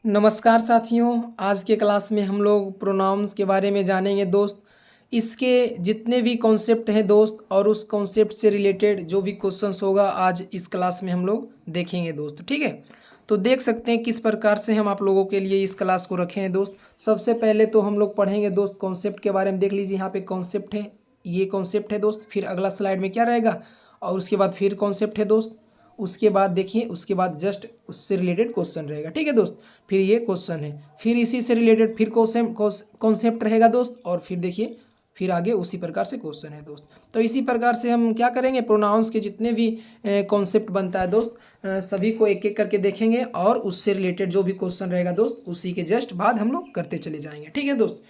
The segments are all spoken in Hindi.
नमस्कार साथियों। आज के क्लास में हम लोग प्रोनाउंस के बारे में जानेंगे दोस्त। इसके जितने भी कॉन्सेप्ट हैं दोस्त और उस कॉन्सेप्ट से रिलेटेड जो भी क्वेश्चंस होगा आज इस क्लास में हम लोग देखेंगे दोस्त। ठीक है, तो देख सकते हैं किस प्रकार से हम आप लोगों के लिए इस क्लास को रखे हैं दोस्त। सबसे पहले तो हम लोग पढ़ेंगे दोस्त कॉन्सेप्ट के बारे में। देख लीजिए यहाँ पे कॉन्सेप्ट है, ये कॉन्सेप्ट है दोस्त। फिर अगला स्लाइड में क्या रहेगा और उसके बाद फिर कॉन्सेप्ट है दोस्त। उसके बाद देखिए, उसके बाद जस्ट उससे रिलेटेड क्वेश्चन रहेगा। ठीक है दोस्त, फिर ये क्वेश्चन है, फिर इसी से रिलेटेड फिर कॉन्सेप्ट रहेगा दोस्त, और फिर देखिए फिर आगे उसी प्रकार से क्वेश्चन है दोस्त। तो इसी प्रकार से हम क्या करेंगे, प्रोनाउंस के जितने भी कॉन्सेप्ट बनता है दोस्त सभी को एक एक करके देखेंगे और उससे रिलेटेड जो भी क्वेश्चन रहेगा दोस्त उसी के जस्ट बाद हम लोग करते चले जाएंगे। ठीक है दोस्त,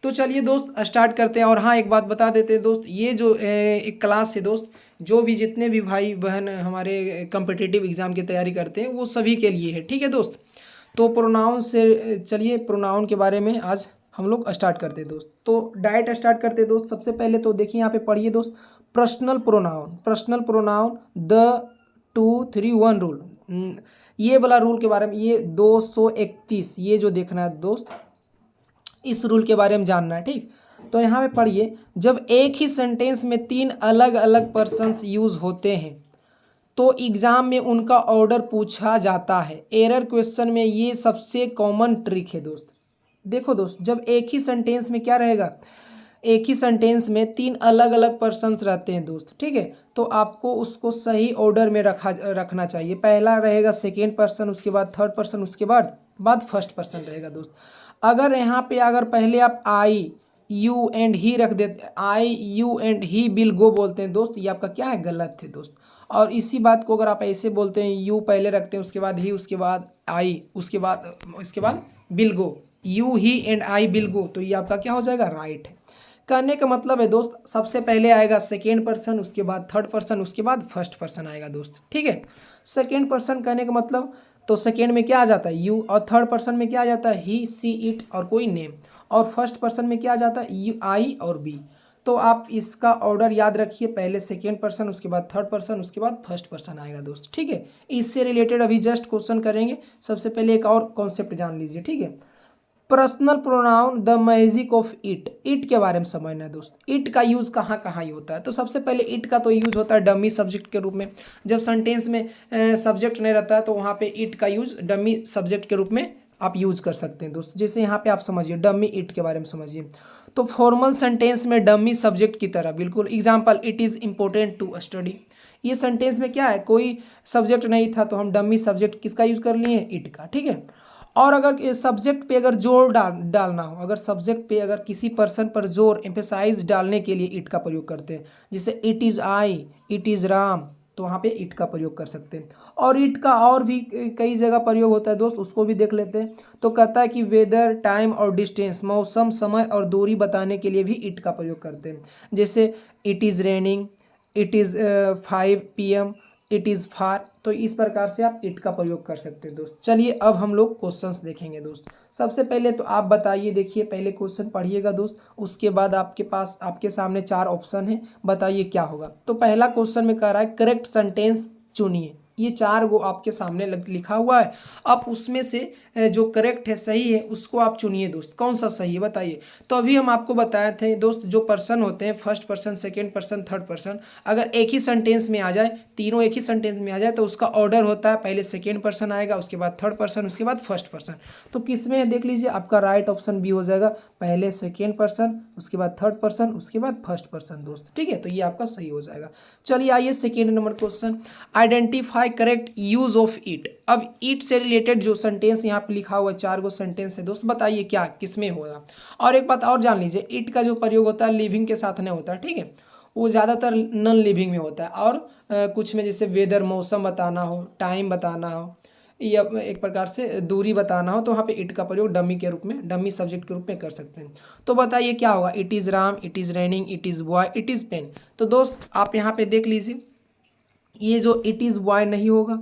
तो चलिए दोस्त स्टार्ट करते हैं। और हाँ, एक बात बता देते हैं दोस्त, ये जो एक क्लास है दोस्त, जो भी जितने भी भाई बहन हमारे कम्पिटिटिव एग्ज़ाम की तैयारी करते हैं वो सभी के लिए है। ठीक है दोस्त, तो प्रोनाउन से चलिए प्रोनाउन के बारे में आज हम लोग स्टार्ट करते हैं दोस्त। तो डायरेक्ट स्टार्ट करते हैं दोस्त। सबसे पहले तो देखिए यहाँ पे पढ़िए दोस्त, personal pronoun. Personal pronoun the 2-3-1 rule, ये वाला रूल के बारे में, ये 231 ये जो देखना है दोस्त, इस रूल के बारे में जानना है। ठीक, तो यहाँ पे पढ़िए, जब एक ही सेंटेंस में 3 अलग अलग पर्सन्स यूज़ होते हैं तो एग्ज़ाम में उनका ऑर्डर पूछा जाता है। एरर क्वेश्चन में ये सबसे कॉमन ट्रिक है दोस्त। देखो दोस्त, जब एक ही सेंटेंस में क्या रहेगा, एक ही सेंटेंस में 3 अलग अलग पर्सन्स रहते हैं दोस्त। ठीक है, तो आपको उसको सही ऑर्डर में रखना चाहिए। पहला रहेगा सेकेंड पर्सन, उसके बाद थर्ड पर्सन, उसके बाद फर्स्ट पर्सन रहेगा दोस्त। अगर यहाँ पे अगर पहले आप आई यू एंड ही रख देते, I you and he will go बोलते हैं दोस्त, ये आपका क्या है, गलत है दोस्त। और इसी बात को अगर आप ऐसे बोलते हैं, यू पहले रखते हैं, उसके बाद ही, उसके बाद आई, उसके बाद will go, you he and I will go, तो ये आपका क्या हो जाएगा, राइट है। कहने का मतलब है दोस्त, सबसे पहले आएगा सेकेंड पर्सन, उसके बाद थर्ड पर्सन, उसके बाद फर्स्ट पर्सन आएगा दोस्त। ठीक है, सेकेंड पर्सन कहने का मतलब, तो सेकेंड में क्या आ जाता है, यू, और थर्ड पर्सन में क्या आ जाता है, ही सी इट और कोई नेम, और फर्स्ट पर्सन में क्या आ जाता है, यू आई और बी। तो आप इसका ऑर्डर याद रखिए, पहले सेकेंड पर्सन, उसके बाद थर्ड पर्सन, उसके बाद फर्स्ट पर्सन आएगा दोस्त। ठीक है, इससे रिलेटेड अभी जस्ट क्वेश्चन करेंगे। सबसे पहले एक और कॉन्सेप्ट जान लीजिए। ठीक है, personal pronoun the magic of it. It के बारे में समझना है दोस्त, इट का यूज़ कहाँ कहाँ ही होता है। तो सबसे पहले इट का तो यूज़ होता है डमी सब्जेक्ट के रूप में। जब सेंटेंस में सब्जेक्ट नहीं रहता है तो वहाँ पे इट का यूज़ डमी सब्जेक्ट के रूप में आप यूज़ कर सकते हैं दोस्त। जैसे यहाँ पे आप समझिए, डमी इट के बारे में समझिए, तो फॉर्मल सेंटेंस में डमी सब्जेक्ट की तरह, बिल्कुल example, it is important to study. ये सेंटेंस में क्या है, कोई सब्जेक्ट नहीं था तो हम डमी सब्जेक्ट किसका यूज़ कर लिए, इट का। ठीक है, और अगर सब्जेक्ट पे अगर जोर डालना हो, अगर सब्जेक्ट पे अगर किसी पर्सन पर जोर एम्फेसाइज डालने के लिए इट का प्रयोग करते हैं, जैसे it is I, it is Ram, तो वहाँ पे इट का प्रयोग कर सकते हैं। और इट का और भी कई जगह प्रयोग होता है दोस्त, उसको भी देख लेते हैं। तो कहता है कि वेदर, टाइम और डिस्टेंस, मौसम, समय और दूरी बताने के लिए भी इट का प्रयोग करते हैं। जैसे it is raining, it is 5 PM, it is far. तो इस प्रकार से आप इट का प्रयोग कर सकते हैं दोस्त। चलिए अब हम लोग क्वेश्चंस देखेंगे दोस्त। सबसे पहले तो आप बताइए, देखिए पहले क्वेश्चन पढ़िएगा दोस्त, उसके बाद आपके पास आपके सामने 4 ऑप्शन है, बताइए क्या होगा। तो पहला क्वेश्चन में कह रहा है करेक्ट सेंटेंस चुनिए। ये 4 गो आपके सामने लिखा हुआ है, आप उसमें से जो करेक्ट है, सही है, उसको आप चुनिए दोस्त। कौन सा सही है बताइए। तो अभी हम आपको बताए थे दोस्त, जो पर्सन होते हैं, first person, second person, third person, अगर एक ही सेंटेंस में आ जाए, तीनों एक ही सेंटेंस में आ जाए, तो उसका ऑर्डर होता है, पहले सेकेंड पर्सन आएगा, उसके बाद थर्ड पर्सन, उसके बाद फर्स्ट पर्सन। तो किस में है देख लीजिए, आपका राइट ऑप्शन बी हो जाएगा, पहले सेकेंड पर्सन, उसके बाद थर्ड पर्सन, उसके बाद फर्स्ट पर्सन दोस्त। ठीक है, तो ये आपका सही हो जाएगा। चलिए आइए second number question, identify correct use of it. अब इट से रिलेटेड जो सेंटेंस यहाँ पे लिखा हुआ है, 4 गो सेंटेंस है दोस्त, बताइए क्या किसमें होगा। और एक बात और जान लीजिए, इट का जो प्रयोग होता है लिविंग के साथ नहीं होता है। ठीक है, वो ज़्यादातर नॉन लिविंग में होता है, और कुछ में जैसे वेदर, मौसम बताना हो, टाइम बताना हो, या एक प्रकार से दूरी बताना हो, तो वहाँ पे इट का प्रयोग डमी के रूप में, डमी सब्जेक्ट के रूप में कर सकते हैं। तो बताइए क्या होगा, it is Ram, it is raining, it is boy, it is pen. तो दोस्त आप यहाँ पे देख लीजिए, ये जो इट इज़ बॉय नहीं होगा,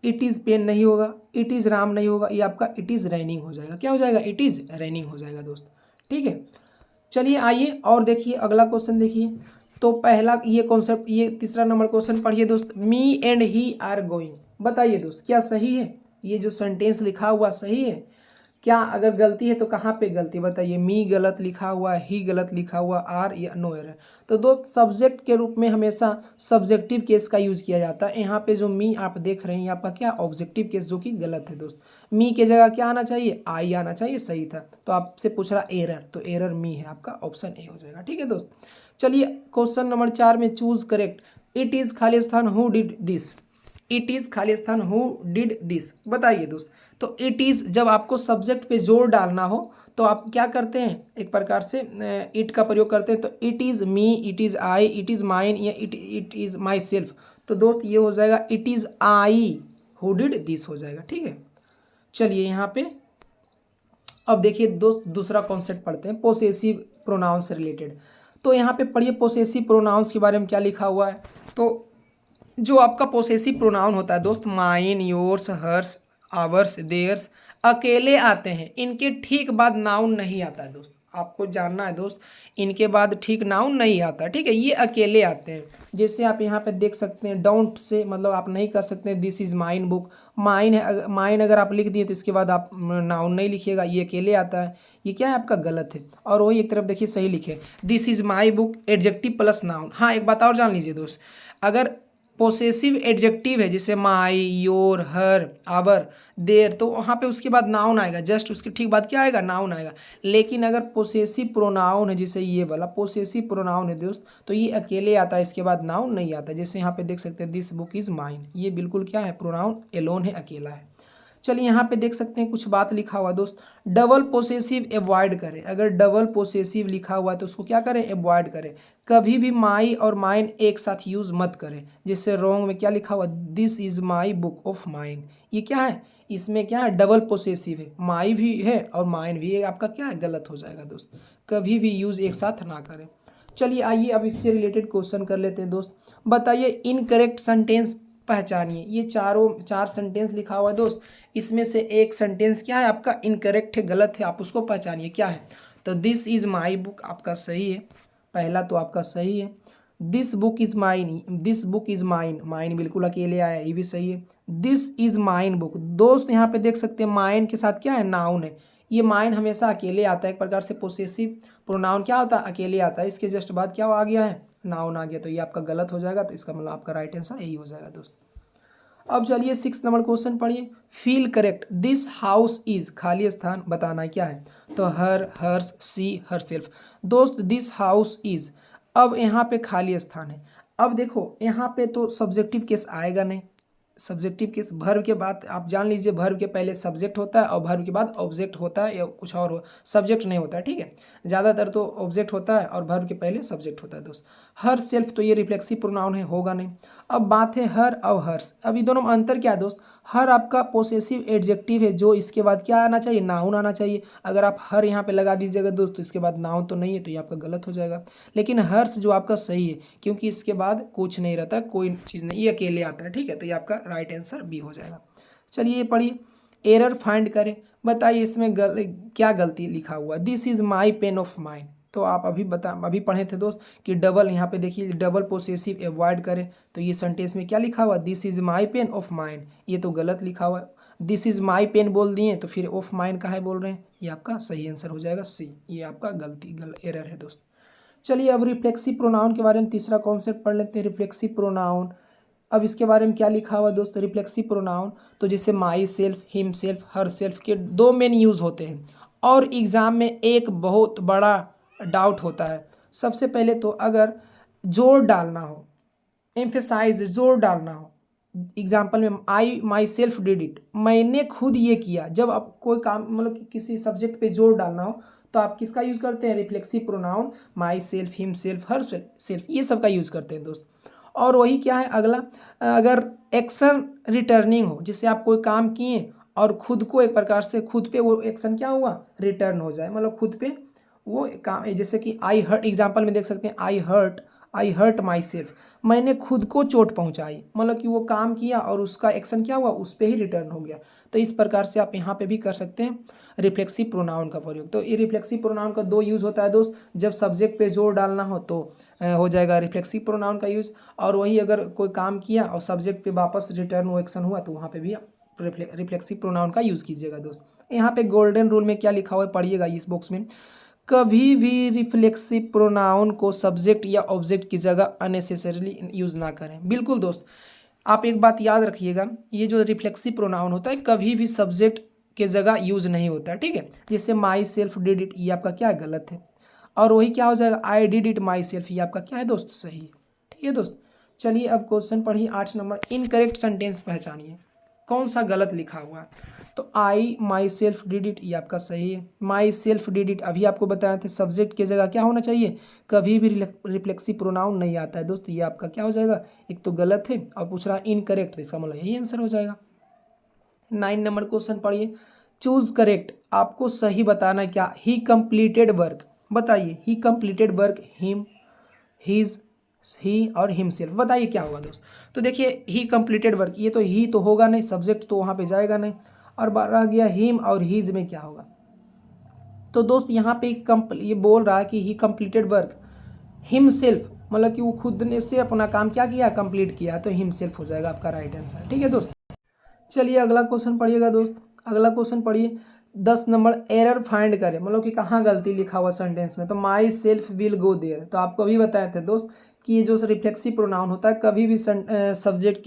इट इज़ पेन नहीं होगा, इट इज़ राम नहीं होगा, ये आपका इट इज़ रेनिंग हो जाएगा। क्या हो जाएगा, इट इज़ रेनिंग हो जाएगा दोस्त। ठीक है, चलिए आइए और देखिए अगला क्वेश्चन देखिए। तो पहला ये कॉन्सेप्ट, ये तीसरा नंबर क्वेश्चन पढ़िए दोस्त, me and he are going. बताइए दोस्त क्या सही है, ये जो सेंटेंस लिखा हुआ सही है। क्या अगर गलती है तो कहाँ पे गलती बताइए, मी गलत लिखा हुआ, ही गलत लिखा हुआ, आर या नो एरर। तो दोस्त सब्जेक्ट के रूप में हमेशा सब्जेक्टिव केस का यूज़ किया जाता है। यहाँ पे जो मी आप देख रहे हैं आपका क्या ऑब्जेक्टिव केस, जो कि गलत है दोस्त। मी के जगह क्या आना चाहिए, आई आना चाहिए, सही था। तो आपसे पूछ रहा एरर, तो एरर मी है, आपका ऑप्शन ए हो जाएगा। ठीक है दोस्त। चलिए क्वेश्चन नंबर 4 में चूज करेक्ट। इट इज़ खाली स्थान who did this. It is खाली स्थान हु डिड दिस, बताइए दोस्त। तो इट इज़ जब आपको सब्जेक्ट पे जोर डालना हो तो आप क्या करते हैं, एक प्रकार से इट का प्रयोग करते हैं। तो it is me, it is I, it is mine या इट इज़ माई सेल्फ। तो दोस्त ये हो जाएगा it is I who did this हो जाएगा। ठीक है। चलिए यहाँ पे अब देखिए दोस्त दूसरा कॉन्सेप्ट पढ़ते हैं, पोसेसिव प्रोनाउंस से रिलेटेड। तो यहाँ पे पढ़िए पोसेसिव प्रोनाउंस के बारे में क्या लिखा हुआ है। तो जो आपका पोसेसिव प्रोनाउन होता है दोस्त, mine, yours, hers, ours, theirs, अकेले आते हैं। इनके ठीक बाद नाउन नहीं आता है दोस्त, आपको जानना है दोस्त, इनके बाद ठीक नाउन नहीं आता। ठीक है, ये अकेले आते हैं। जैसे आप यहाँ पे देख सकते हैं, डोंट से मतलब आप नहीं कर सकते this is mine book. Mine है, माइन अगर आप लिख दिए तो इसके बाद आप नाउन नहीं लिखिएगा, ये अकेले आता है। ये क्या है आपका गलत है। और वही एक तरफ देखिए सही लिखे, this is my book, adjective plus noun. हाँ एक बात और जान लीजिए दोस्त, अगर पोसेसिव एडजेक्टिव है जैसे माई, योर, हर, आवर, देर, तो वहाँ पे उसके बाद नाउन आएगा, जस्ट उसके ठीक बाद क्या आएगा, नाउन आएगा। लेकिन अगर पोसेसिव प्रोनाउन है, जैसे ये वाला पोसेसिव प्रोनाउन है दोस्त, तो ये अकेले आता है, इसके बाद नाउन नहीं आता। जैसे यहाँ पे देख सकते हैं दिस बुक इज़ माइन, ये बिल्कुल क्या है, प्रोनाउन एलोन है, अकेला है। चलिए यहाँ पे देख सकते हैं कुछ बात लिखा हुआ दोस्त, डबल पोसेसिव अवॉइड करें। अगर डबल पोसेसिव लिखा हुआ है तो उसको क्या करें, अवॉइड करें। कभी भी माई और माइन एक साथ यूज़ मत करें। जिससे रॉन्ग में क्या लिखा हुआ, this is my book of mine, ये क्या है, इसमें क्या है, डबल पोसेसिव है, माई भी है और माइन भी है, आपका क्या है, गलत हो जाएगा दोस्त। कभी भी यूज़ एक साथ ना करें। चलिए आइए अब इससे रिलेटेड क्वेश्चन कर लेते हैं दोस्त। बताइए इनकरेक्ट सेंटेंस पहचानिए। ये चार सेंटेंस लिखा हुआ है दोस्त, इसमें से एक सेंटेंस क्या है आपका इनकरेक्ट है, गलत है, आप उसको पहचानिए क्या है। तो दिस इज़ माई बुक आपका सही है, पहला तो आपका सही है। This book is mine, this book is mine, mine बिल्कुल अकेले आया, ये भी सही है। दिस इज़ माइन बुक दोस्त, यहाँ पे देख सकते हैं माइन के साथ क्या है, नाउन है। ये माइन हमेशा अकेले आता है, एक प्रकार से पोसेसिव प्रोनाउन क्या होता है, अकेले आता है। इसके जस्ट बाद क्या आ गया है, नाउन आ गया, तो ये आपका गलत हो जाएगा। तो इसका मतलब आपका राइट आंसर यही हो जाएगा दोस्त। अब चलिए 6 नंबर क्वेश्चन पढ़िए, feel correct. This house is, खाली स्थान बताना क्या है। तो हर, हर्स, सी, हर सेल्फ। दोस्त दिस हाउस इज, अब यहाँ पे खाली स्थान है। अब देखो यहाँ पे तो सब्जेक्टिव केस आएगा नहीं। सब्जेक्टिव केस वर्ब के बाद आप जान लीजिए, वर्ब के पहले सब्जेक्ट होता है और वर्ब के बाद ऑब्जेक्ट होता है या कुछ और हो, सब्जेक्ट नहीं होता है। ठीक है, ज़्यादातर तो ऑब्जेक्ट होता है और वर्ब के पहले सब्जेक्ट होता है दोस्त। हर सेल्फ तो ये रिफ्लेक्सिव प्रोनाउन है, होगा नहीं। अब बात है हर और हर्स, अब ये दोनों में अंतर क्या है दोस्त, हर आपका पोसेसिव एडजेक्टिव है, जो इसके बाद क्या आना चाहिए, नाउन आना चाहिए। अगर आप हर यहाँ पे लगा दीजिएगा दोस्त तो इसके बाद नाउन तो नहीं है, तो ये आपका गलत हो जाएगा। लेकिन हर्स जो आपका सही है, क्योंकि इसके बाद कुछ नहीं रहता, कोई चीज़ नहीं, ये अकेले आता है। ठीक है, तो ये आपका राइट आंसर बी हो जाएगा। चलिए पढ़िए, एरर फाइंड करें। बताइए इसमें क्या गलती लिखा हुआ है। This is my pain of mine, तो आप अभी पढ़े थे दोस्त कि डबल, यहाँ पे देखिए डबल पोसेसिव अवॉइड करें। तो ये सेंटेंस में क्या लिखा हुआ, this is my pain of mine, ये तो गलत लिखा हुआ है। दिस इज़ माई पेन बोल दिए तो फिर ऑफ माइन का है बोल रहे हैं, ये आपका सही आंसर हो जाएगा सी। ये आपका एरर है दोस्त। चलिए अब रिफ्लेक्सिव प्रोनाउन के बारे में तीसरा कॉन्सेप्ट पढ़ लेते हैं, रिफ्लेक्सिव प्रोनाउन। अब इसके बारे में क्या लिखा हुआ दोस्त, रिफ्लेक्सिव प्रोनाउन तो जैसे my self, him self, her self के दो मेन यूज़ होते हैं। और एग्ज़ाम में एक बहुत बड़ा डाउट होता है। सबसे पहले तो अगर जोर डालना हो, एम्फेसाइज जोर डालना हो, एग्जाम्पल में आई माई सेल्फ डिड इट, मैंने खुद ये किया। जब आप कोई काम मतलब कि किसी सब्जेक्ट पे जोर डालना हो तो आप किसका यूज़ करते हैं, reflexive pronoun, my self, him self, her self, ये सब का यूज़ करते हैं दोस्त। और वही क्या है अगला, अगर एक्शन रिटर्निंग हो, जिससे आप कोई काम किए और खुद को एक प्रकार से खुद पे वो एक्शन क्या हुआ, रिटर्न हो जाए, मतलब खुद पे वो काम, जैसे कि आई हर्ट, एग्जाम्पल में देख सकते हैं आई हर्ट माई सेल्फ, मैंने खुद को चोट पहुंचाई, मतलब कि वो काम किया और उसका एक्शन क्या हुआ, उस पर ही रिटर्न हो गया। तो इस प्रकार से आप यहाँ पे भी कर सकते हैं रिफ्लेक्सिव प्रोनाउन का प्रयोग। तो ये रिफ्लेक्सिव प्रोनाउन का दो यूज़ होता है दोस्त, जब सब्जेक्ट पे जोर डालना हो तो हो जाएगा रिफ्लेक्सिव प्रोनाउन का यूज़, और वही अगर कोई काम किया और सब्जेक्ट पे वापस रिटर्न वो एक्शन हुआ तो वहाँ पे भी रिफ्लेक्सिव प्रोनाउन का यूज़ कीजिएगा दोस्त। यहाँ पे गोल्डन रूल में क्या लिखा हुआ है पढ़िएगा इस बॉक्स में, कभी भी रिफ्लेक्सिव प्रोनाउन को सब्जेक्ट या ऑब्जेक्ट की जगह अननेसेसरीली यूज़ ना करें। बिल्कुल दोस्त, आप एक बात याद रखिएगा, ये जो रिफ्लेक्सिव प्रोनाउन होता है कभी भी सब्जेक्ट के जगह यूज़ नहीं होता है, ठीक है। जैसे माई सेल्फ डिड इट, ये आपका क्या है, गलत है। और वही क्या हो जाएगा, I did it my self, ये आपका क्या है दोस्त, सही है। ठीक है दोस्त, चलिए अब क्वेश्चन पढ़िए 8 नंबर, इनकरेक्ट सेंटेंस पहचानिए, कौन सा गलत लिखा हुआ है। तो आई माई सेल्फ डिड इट, ये आपका सही है। माई सेल्फ डिड इट अभी आपको बताए थे सब्जेक्ट की जगह क्या होना चाहिए, कभी भी रिफ्लेक्सिव प्रोनाउन नहीं आता है दोस्त, ये आपका क्या हो जाएगा, एक तो गलत है और पूछ रहा इनकरेक्ट, तो इसका मतलब यही आंसर हो जाएगा। 9 नंबर क्वेश्चन पढ़िए, चूज करेक्ट, आपको सही बताना क्या, ही कंप्लीटेड वर्क, बताइए he completed work, him, his, he और हिमसेल्फ, बताइए क्या होगा दोस्त। तो देखिए ही कंप्लीटेड वर्क, ये तो ही तो होगा नहीं, सब्जेक्ट तो वहाँ पे जाएगा नहीं, और रह गया हिम और हीज में क्या होगा। तो दोस्त यहाँ पे ये बोल रहा है कि ही कंप्लीटेड वर्क हिमसेल्फ, मतलब कि वो खुद ने से अपना काम क्या किया, कंप्लीट किया, तो हिमसेल्फ हो जाएगा आपका राइट आंसर। ठीक है दोस्त, चलिए अगला क्वेश्चन पढ़िएगा दोस्त। अगला क्वेश्चन पढ़िए 10 नंबर, एरर फाइंड करें, मतलब कि कहाँ गलती लिखा हुआ सेंटेंस में। तो myself will go there, तो आपको अभी बताए थे दोस्त कि ये जो रिफ्लेक्सिव प्रोनाउन होता है कभी भी सब्जेक्ट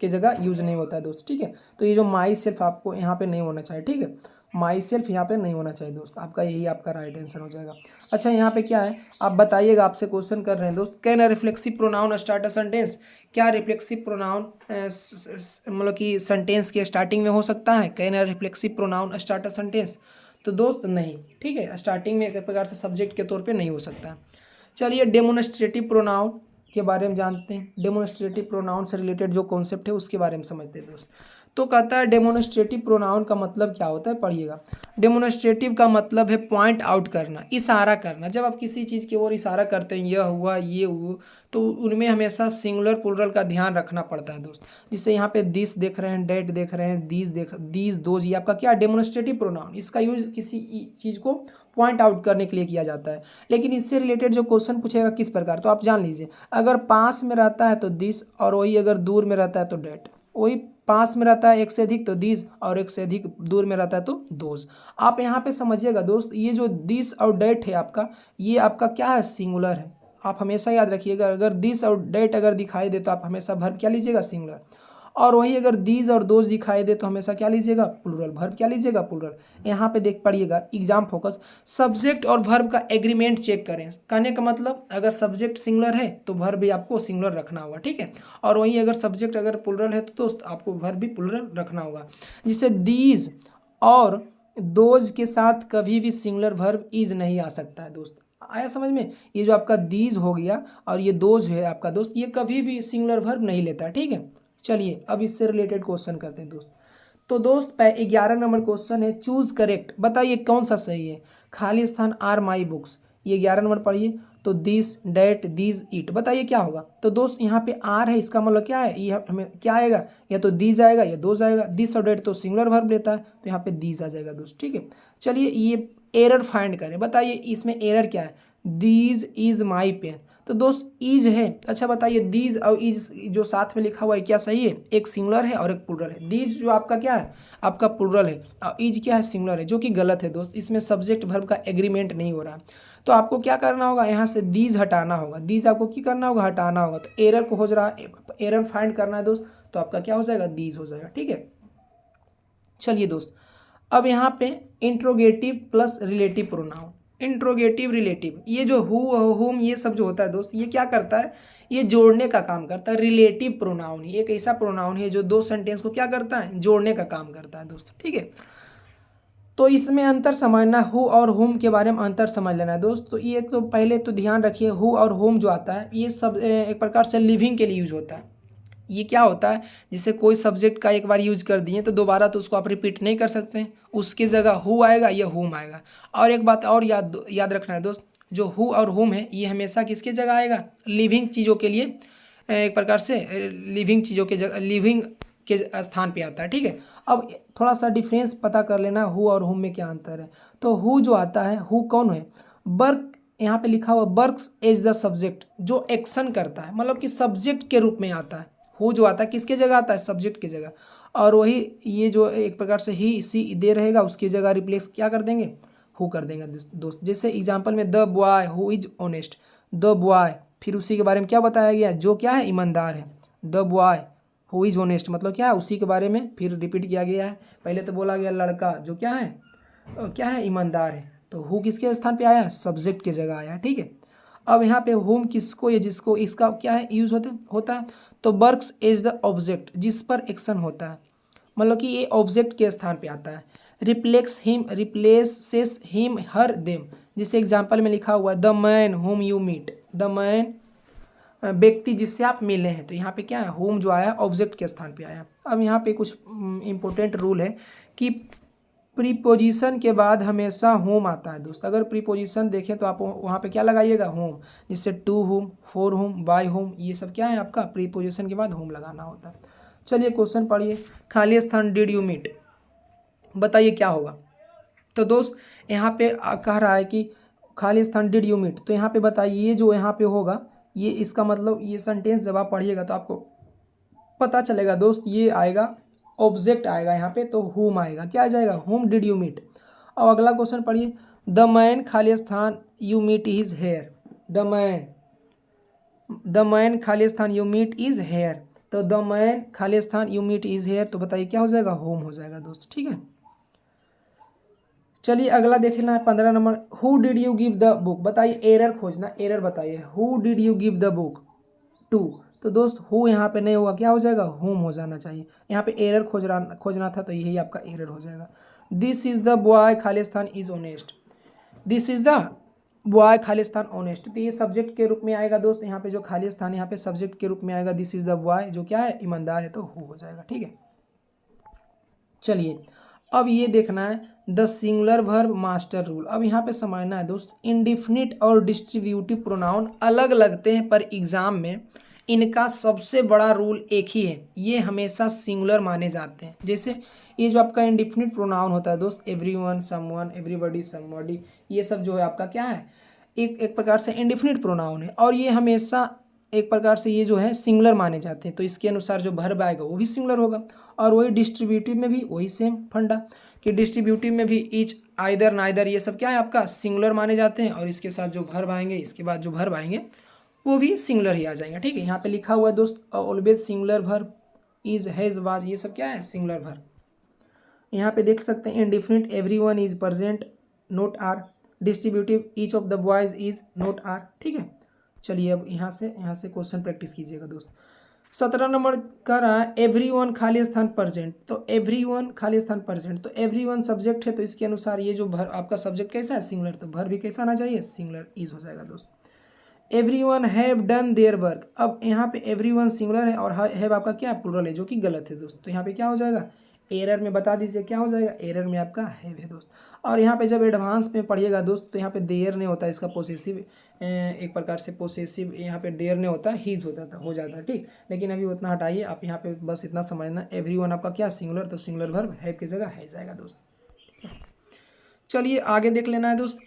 के जगह यूज नहीं होता है दोस्त। ठीक है, तो ये जो माई सेल्फ आपको यहाँ पे नहीं होना चाहिए। ठीक है, माई सेल्फ यहाँ पे नहीं होना चाहिए दोस्त, आपका यही आपका राइट आंसर हो जाएगा। अच्छा यहाँ पे क्या है आप बताइएगा, आपसे क्वेश्चन कर रहे हैं दोस्त, can a reflexive pronoun start a sentence, क्या रिफ्लेक्सिव प्रोनाउन मतलब कि सेंटेंस के स्टार्टिंग में हो सकता है, can a reflexive pronoun start a sentence, तो दोस्त नहीं। ठीक है, स्टार्टिंग में एक प्रकार से सब्जेक्ट के तौर पे नहीं हो सकता है। चलिए डेमोन्स्ट्रेटिव प्रोनाउन के बारे में जानते हैं, डेमोन्स्ट्रेटिव प्रोनाउन से रिलेटेड जो कॉन्सेप्ट है उसके बारे में समझते हैं दोस्त। तो कहता है डेमोन्स्ट्रेटिव प्रोनाउन का मतलब क्या होता है, पढ़िएगा। डेमोन्स्ट्रेटिव का मतलब है पॉइंट आउट करना, इशारा करना। जब आप किसी चीज़ की ओर इशारा करते हैं, यह हुआ ये हुआ, तो उनमें हमेशा सिंगुलर प्लूरल का ध्यान रखना पड़ता है दोस्त। जिससे यहाँ पे दिस देख रहे हैं, डेट देख रहे हैं, दीज दोज, ये आपका क्या डेमोन्स्ट्रेटिव प्रोनाउन, इसका यूज किसी चीज़ को पॉइंट आउट करने के लिए किया जाता है। लेकिन इससे रिलेटेड जो क्वेश्चन पूछेगा किस प्रकार, तो आप जान लीजिए, अगर पास में रहता है तो दिस, और वही अगर दूर में रहता है तो डेट, वही पास में रहता है एक से अधिक तो दीज, और एक से अधिक दूर में रहता है तो दोज। आप यहाँ पे समझिएगा दोस्त, ये जो दिस और डेट है आपका, ये आपका क्या है, सिंगुलर है। आप हमेशा याद रखिएगा, अगर दिस और डेट अगर दिखाई दे तो आप हमेशा वर्ब क्या लीजिएगा, सिंगुलर। और वही अगर दीज और दोज दिखाई दे तो हमेशा क्या लीजिएगा, प्लूरल, वर्ब क्या लीजिएगा, प्लूरल। यहाँ पे देख पढ़िएगा, एग्जाम फोकस, सब्जेक्ट और वर्ब का एग्रीमेंट चेक करें। कहने का मतलब अगर सब्जेक्ट सिंगुलर है तो वर्ब भी आपको सिंगुलर रखना होगा। ठीक है, और वहीं अगर सब्जेक्ट अगर प्लूरल है तो दोस्त आपको वर्ब भी प्लूरल रखना होगा। जिससे दीज और दोज के साथ कभी भी सिंगुलर वर्ब इज नहीं आ सकता है दोस्त। आया समझ में, ये जो आपका दीज हो गया और ये दोज है आपका दोस्त, ये कभी भी सिंगुलर वर्ब नहीं लेता। ठीक है, चलिए अब इससे रिलेटेड क्वेश्चन करते हैं दोस्त। तो दोस्त 11 नंबर क्वेश्चन है, चूज करेक्ट, बताइए कौन सा सही है। खाली स्थान आर माई बुक्स, ये 11 नंबर पढ़िए। तो दिस, डेट, दीज, इट, बताइए क्या होगा। तो दोस्त यहाँ पे आर है, इसका मतलब क्या है, ये हमें क्या आएगा, या तो दीज आएगा या दोज आएगा। दिस और डेट तो सिंगुलर वर्ब लेता है, तो यहाँ पे दीज आ जाएगा दोस्त। ठीक है, चलिए ये एरर फाइंड करें, बताइए इसमें एरर क्या है। दीज इज माई पेन, तो दोस्त इज है। अच्छा बताइए दीज और इज जो साथ में लिखा हुआ है क्या सही है, एक सिंगुलर है और एक प्लूरल है। दीज जो आपका क्या है, आपका प्लूरल है, और इज क्या है, सिंगुलर है, जो कि गलत है दोस्त। इसमें सब्जेक्ट वर्ब का एग्रीमेंट नहीं हो रहा। तो आपको क्या करना होगा, यहाँ से दीज हटाना होगा, दीज आपको क्या करना होगा, हटाना होगा। तो एरर को हो रहा है, एरर फाइंड करना है दोस्त, तो आपका क्या हो जाएगा, दीज हो जाएगा। ठीक है, चलिए दोस्त अब यहाँ पे interrogative plus relative pronoun, interrogative relative, ये जो हु हुम ये सब जो होता है दोस्त, ये क्या करता है, ये जोड़ने का काम करता है। रिलेटिव प्रोनाउन ही एक ऐसा प्रोनाउन है जो दो सेंटेंस को क्या करता है, जोड़ने का काम करता है दोस्त। ठीक है, तो इसमें अंतर समझना, हु और हुम के बारे में अंतर समझ लेना है दोस्त। तो ये तो पहले तो ध्यान रखिए, हु और हुम जो आता है ये सब एक प्रकार से लिविंग के लिए यूज होता है। ये क्या होता है, जैसे कोई सब्जेक्ट का एक बार यूज कर दिए तो दोबारा तो उसको आप रिपीट नहीं कर सकते हैं, उसकी जगह हु आएगा या हुम आएगा। और एक बात और याद रखना है दोस्त, जो हु और हुम है ये हमेशा किसके जगह आएगा, लिविंग चीज़ों के लिए, एक प्रकार से लिविंग चीज़ों के जगह, लिविंग के स्थान पे आता है। ठीक है, अब थोड़ा सा डिफरेंस पता कर लेना, हु और हुम में क्या अंतर है। तो हु जो आता है, हु कौन है, वर्क, यहाँ पे लिखा हुआ वर्क्स एज द सब्जेक्ट, जो एक्शन करता है, मतलब कि सब्जेक्ट के रूप में आता है। हु जो आता है किसके जगह आता है, सब्जेक्ट की जगह। और वही ये जो एक प्रकार से ही सी दे रहेगा उसकी जगह रिप्लेस क्या कर देंगे, हु कर देंगे दोस्त। जैसे एग्जाम्पल में the boy who is honest, the boy, फिर उसी के बारे में क्या बताया गया है, जो क्या है ईमानदार है। The boy who is honest मतलब क्या है, उसी के बारे में फिर रिपीट किया गया है। पहले तो बोला गया लड़का जो क्या है ईमानदार है, तो हु किसके स्थान पे आया है, सब्जेक्ट की जगह आया है, ठीक है। अब यहाँ पे होम किसको या जिसको इसका क्या है यूज होता है, तो वर्क्स एज द ऑब्जेक्ट, जिस पर एक्शन होता है, मतलब कि ये ऑब्जेक्ट के स्थान पे आता है। रिप्लेसेस हिम हर देम, जिसे एग्जाम्पल में लिखा हुआ है the man whom you meet, the man व्यक्ति जिससे आप मिले हैं, तो यहाँ पे क्या है होम जो आया ऑब्जेक्ट के स्थान पे आया। अब यहाँ पे कुछ इंपॉर्टेंट रूल है कि प्रीपोजिशन के बाद हमेशा होम आता है दोस्त। अगर प्रीपोजिशन देखें तो आप वहाँ पे क्या लगाइएगा, होम, जिससे to whom, for whom, by whom, ये सब क्या है आपका प्रीपोजिशन के बाद होम लगाना होता है। चलिए क्वेश्चन पढ़िए, खाली स्थान डिड यू मीट, बताइए क्या होगा। तो दोस्त यहाँ पे कह रहा है कि खाली स्थान डिड यू मीट, तो यहाँ पे बताइए ये जो यहाँ पे होगा ये इसका मतलब ये सेंटेंस जब आप पढ़िएगा तो आपको पता चलेगा दोस्त, ये आएगा ऑब्जेक्ट आएगा यहाँ पे, तो हुम आएगा, क्या आ जाएगा, हुम डिड यू मीट। अब अगला क्वेश्चन पढ़िए, द मैन खाली स्थान you meet is here, the man खाली स्थान यू मीट इज हेयर, तो द मैन खाली स्थान यू मीट इज हेयर, तो बताइए क्या हो जाएगा, होम हो जाएगा दोस्त, ठीक है। चलिए अगला देख लेना है 15 number, who did you give the book, बताइए एरर खोजना, एरर बताइए, who did you give the book to, तो दोस्त हु यहाँ पे नहीं होगा, क्या हो जाएगा, होम हो जाना चाहिए। यहाँ पे एरर खोजना था, तो यही आपका एरर हो जाएगा। दिस इज द बॉय खाली स्थान is honest, this is the boy खाली स्थान ऑनेस्ट, तो ये सब्जेक्ट के रूप में आएगा दोस्त। यहाँ पे जो खाली स्थान यहाँ पे सब्जेक्ट के रूप में आएगा, दिस इज द बॉय जो क्या है ईमानदार है, तो हु हो जाएगा, ठीक है। चलिए अब ये देखना है the singular verb master rule. अब यहाँ पे समझना है दोस्त, इंडिफिनिट और डिस्ट्रीब्यूटिव प्रोनाउन अलग लगते हैं पर एग्जाम में इनका सबसे बड़ा रूल एक ही है, ये हमेशा सिंगुलर माने जाते हैं। जैसे ये जो आपका इंडिफिनिट प्रोनाउन होता है दोस्त, एवरीवन, समवन, एवरीबॉडी, समबॉडी, ये सब जो है आपका क्या है एक प्रकार से इंडिफिनिट प्रोनाउन है, और ये हमेशा एक प्रकार से ये जो है सिंगुलर माने जाते हैं, तो इसके अनुसार जो वर्ब आएगा वो भी सिंगुलर होगा। और वही डिस्ट्रीब्यूटिव में भी वही सेम फंडा कि डिस्ट्रीब्यूटिव में भी ईच, आइदर, नाइदर, ये सब क्या है आपका सिंगुलर माने जाते हैं, और इसके साथ जो वर्ब आएंगे, इसके बाद जो वर्ब आएंगे वो भी सिंगुलर ही आ जाएंगे, ठीक है। यहाँ पे लिखा हुआ है दोस्त always singular verb, is, has, was, ये सब क्या है सिंगुलर वर्ब। यहाँ पे देख सकते हैं indefinite everyone is present, not are, distributive each of the boys is, not are, ठीक है। चलिए अब यहाँ से क्वेश्चन प्रैक्टिस कीजिएगा दोस्त। 17 नंबर कह रहा है एवरीवन खाली स्थान प्रेजेंट, तो एवरीवन खाली स्थान प्रेजेंट, तो एवरीवन सब्जेक्ट है, तो इसके अनुसार ये जो भर आपका सब्जेक्ट कैसा है सिंगुलर, तो भर भी कैसा आना चाहिए सिंगुलर, इज हो जाएगा दोस्त। Everyone have done their work, अब यहाँ पे एवरीवन सिंगुलर है और हैव आपका क्या प्लुरल है, जो कि गलत है दोस्त, तो यहाँ पे क्या हो जाएगा, एरर में बता दीजिए क्या हो जाएगा, एरर में आपका हैव है दोस्त। और यहाँ पे जब एडवांस में पढ़िएगा दोस्त, तो यहाँ पे देयर नहीं होता, इसका पोसेसिव एक प्रकार से पोसेसिव यहाँ पे देयर नहीं होता, हीज होता था, हो जाता है, ठीक। लेकिन अभी उतना हटाइए, आप यहाँ पे बस इतना समझना, एवरीवन आपका क्या सिंगुलर, तो सिंगुलर वर्ब हैव की जगह है जाएगा दोस्त। चलिए आगे देख लेना है दोस्त,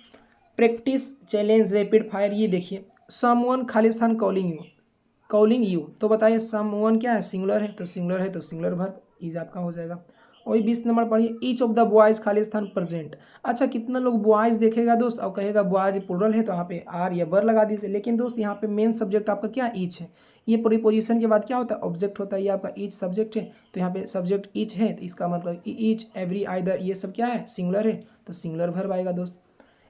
प्रैक्टिस चैलेंज रैपिड फायर, ये देखिए समवन खाली स्थान कॉलिंग यू, तो बताइए समवन क्या है सिंगुलर है, तो सिंगुलर है, तो सिंगुलर वर्ब इज आपका हो जाएगा। वही 20 नंबर पढ़िए, ईच ऑफ द बॉयज खाली स्थान प्रेजेंट, अच्छा कितना लोग बॉयज देखेगा दोस्त और कहेगा बॉयज प्लुरल है, तो यहाँ पे आर या बर लगा दीजिए, लेकिन दोस्त यहाँ पे मेन सब्जेक्ट आपका क्या ईच है, ये प्रीपोजिशन के बाद क्या होता है ऑब्जेक्ट होता है, ये आपका ईच सब्जेक्ट है, तो यहाँ पे सब्जेक्ट ईच है, तो इसका मतलब ईच, एवरी, आइदर, ये सब क्या है सिंगुलर है, तो सिंगुलर वर्ब आएगा दोस्त।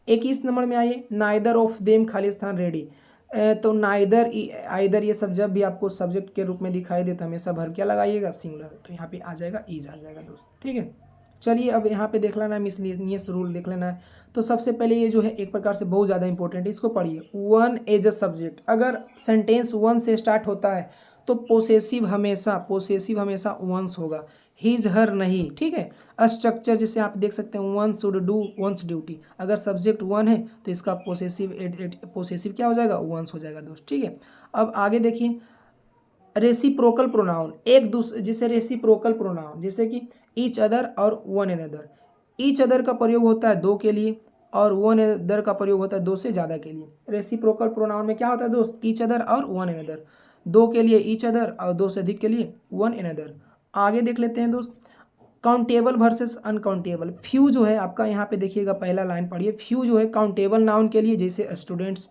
21 नंबर में आइए, नाइदर ऑफ देम खाली स्थान रेडी, तो नाइदर, आइदर, ये सब जब भी आपको सब्जेक्ट के रूप में दिखाई दे तो हमेशा वर्ब क्या लगाइएगा सिंगुलर, तो यहाँ पे आ जाएगा इज आ जाएगा दोस्त, ठीक है। चलिए अब यहाँ पे देख लेना है मिसलेनियस रूल देख लेना है। तो सबसे पहले ये जो है एक प्रकार से बहुत ज़्यादा इंपॉर्टेंट है, इसको पढ़िए, वन एज अ सब्जेक्ट, अगर सेंटेंस वन से स्टार्ट होता है तो पोसेसिव हमेशा वंस होगा, हिज, हर नहीं, ठीक है। स्ट्रक्चर जैसे आप देख सकते हैं one should do once duty, अगर सब्जेक्ट वन है तो इसका पोसेसिव क्या हो जाएगा वंस हो जाएगा दोस्त, ठीक है। अब आगे देखिए रेसिप्रोकल प्रोनाउन, एक दूसरे जैसे रेसिप्रोकल प्रोनाउन जैसे कि ईच अदर और वन अनदर, ईच अदर का प्रयोग होता है दो के लिए और वन अदर का प्रयोग होता है दो से ज़्यादा के लिए। रेसिप्रोकल प्रोनाउन में क्या होता है दोस्त, ईच अदर और वन अनदर, दो के लिए ईच अदर और दो से अधिक के लिए वन अनदर। आगे देख लेते हैं दोस्त, काउंटेबल वर्सेस अनकाउंटेबल। फ्यू जो है आपका यहाँ पे देखिएगा, पहला लाइन पढ़िए। फ्यू जो है काउंटेबल नाउन के लिए जैसे स्टूडेंट्स,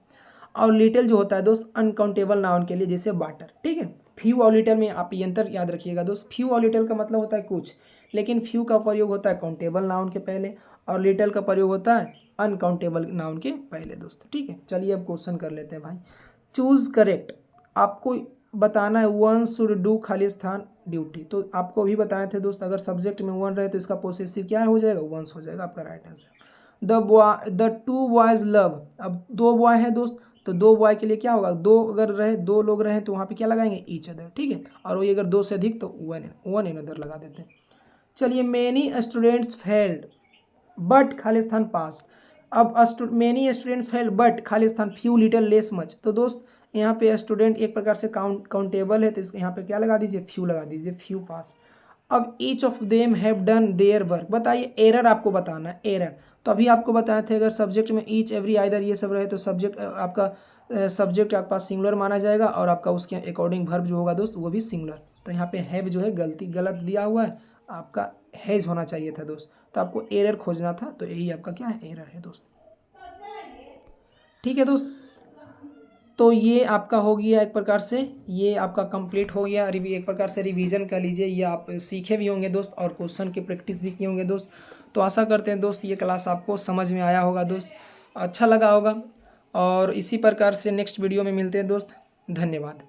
और लिटिल जो होता है दोस्त अनकाउंटेबल नाउन के लिए जैसे वाटर। ठीक है, फ्यू और लिटिल में आप ये अंतर याद रखिएगा दोस्त। फ्यू और लिटिल का मतलब होता है कुछ, लेकिन फ्यू का प्रयोग होता है काउंटेबल नाउन के पहले और लिटिल का प्रयोग होता है अनकाउंटेबल नाउन के पहले दोस्त। ठीक है, चलिए अब क्वेश्चन कर लेते हैं भाई। चूज करेक्ट, आपको बताना है one should do Khalistan duty. तो आपको भी बताए थे दोस्त, अगर सब्जेक्ट में वन रहे तो इसका पोसेसिव क्या हो जाएगा, वंस हो जाएगा आपका right answer. The two boys love, अब दो बॉय है दोस्त, तो दो बॉय के लिए क्या होगा, दो अगर रहे, दो लोग रहे तो वहाँ पे क्या लगाएंगे, ईच अदर। ठीक है, और वही अगर दो से अधिक तो वन इन अदर लगा देते हैं। चलिए, मेनी स्टूडेंट्स फेल्ड बट खालिस्तान पास। अब मेनी स्टूडेंट फेल बट खालिस्तान फ्यू लिटिल लेस मच। तो दोस्त यहाँ पे स्टूडेंट एक प्रकार से काउंटेबल है, तो यहाँ पे क्या लगा दीजिए, फ्यू लगा दीजिए, फ्यू पास। अब each of them have done their work, बताइए एरर आपको बताना है, एरर। तो अभी आपको बताए थे अगर सब्जेक्ट में ईच एवरी आइदर ये सब रहे तो सब्जेक्ट आपका सब्जेक्ट आपके पास सिंगुलर माना जाएगा और आपका उसके अकॉर्डिंग वर्ब जो होगा दोस्त वो भी सिंगुलर। तो यहाँ पे हैव जो है गलत दिया हुआ है, आपका हैज होना चाहिए था दोस्त। तो आपको एरर खोजना था, तो यही आपका क्या है, एरर है दोस्त। ठीक है दोस्त, तो ये आपका हो गया एक प्रकार से, ये आपका कंप्लीट हो गया। एक प्रकार से रिवीजन कर लीजिए, ये आप सीखे भी होंगे दोस्त और क्वेश्चन की प्रैक्टिस भी किए होंगे दोस्त। तो आशा करते हैं दोस्त ये क्लास आपको समझ में आया होगा दोस्त, अच्छा लगा होगा। और इसी प्रकार से नेक्स्ट वीडियो में मिलते हैं दोस्त, धन्यवाद।